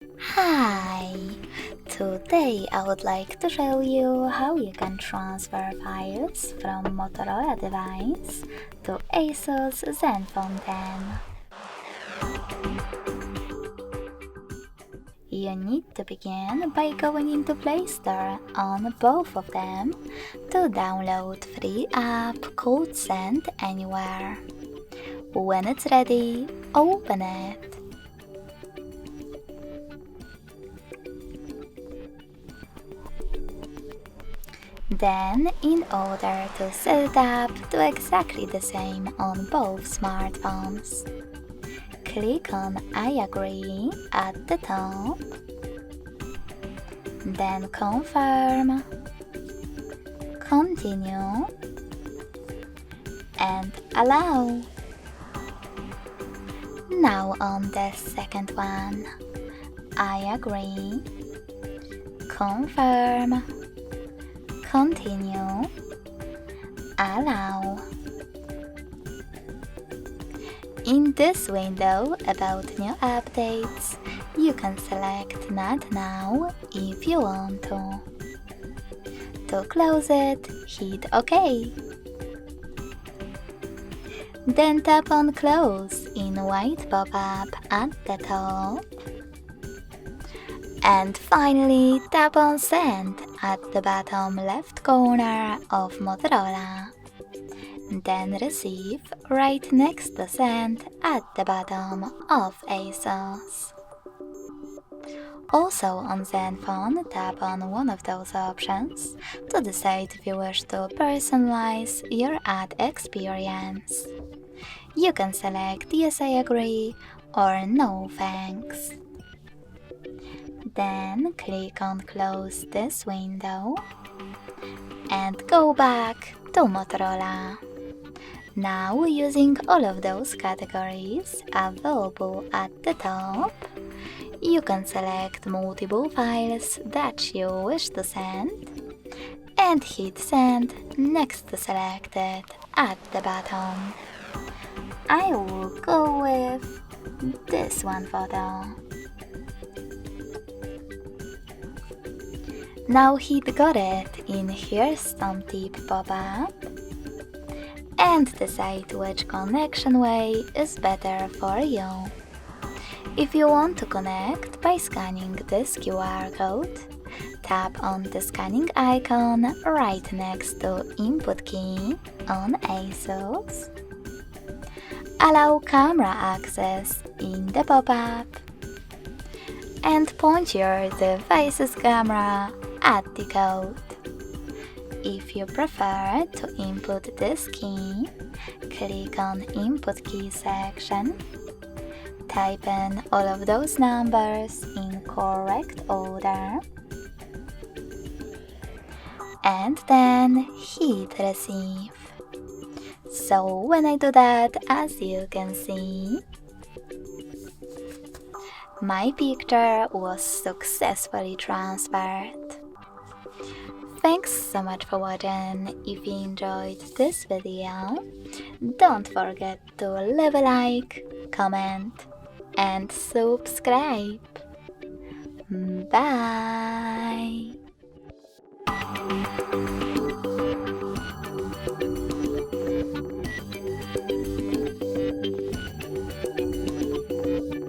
Hi! Today I would like to show you how you can transfer files from Motorola Device to ASUS Zenfone 10. You need to begin by going into Play Store on both of them to download free app called Send Anywhere. When it's ready, open it. Then, in order to set it up to exactly the same on both smartphones, click on I agree at the top, then confirm, continue, and allow. Now on the second one, I agree, confirm, continue, allow. In this window about new updates, you can select Not Now if you want to. To close it, hit OK. Then tap on Close in white pop-up at the top. And finally, tap on Send at the bottom left corner of Motorola. Then Receive right next to Send at the bottom of ASUS. Also on Zenfone, tap on one of those options to decide if you wish to personalize your ad experience. You can select Yes, I agree or No, thanks. Then click on Close this window and go back to Motorola. Now, using all of those categories available at the top, you can select multiple files that you wish to send and hit Send next to selected at the bottom. I will go with this one photo. Now hit Got It in Here's Some Tip pop-up and decide which connection way is better for you. If you want to connect by scanning this QR code, tap on the scanning icon right next to Input key on ASUS. Allow camera access in the pop-up and point your device's camera at the code. If you prefer to input this key, click on Input Key section, type in all of those numbers in correct order, and then hit Receive. So when I do that, as you can see, my picture was successfully transferred. Thanks so much for watching. If you enjoyed this video, don't forget to leave a like, comment, and subscribe. Bye!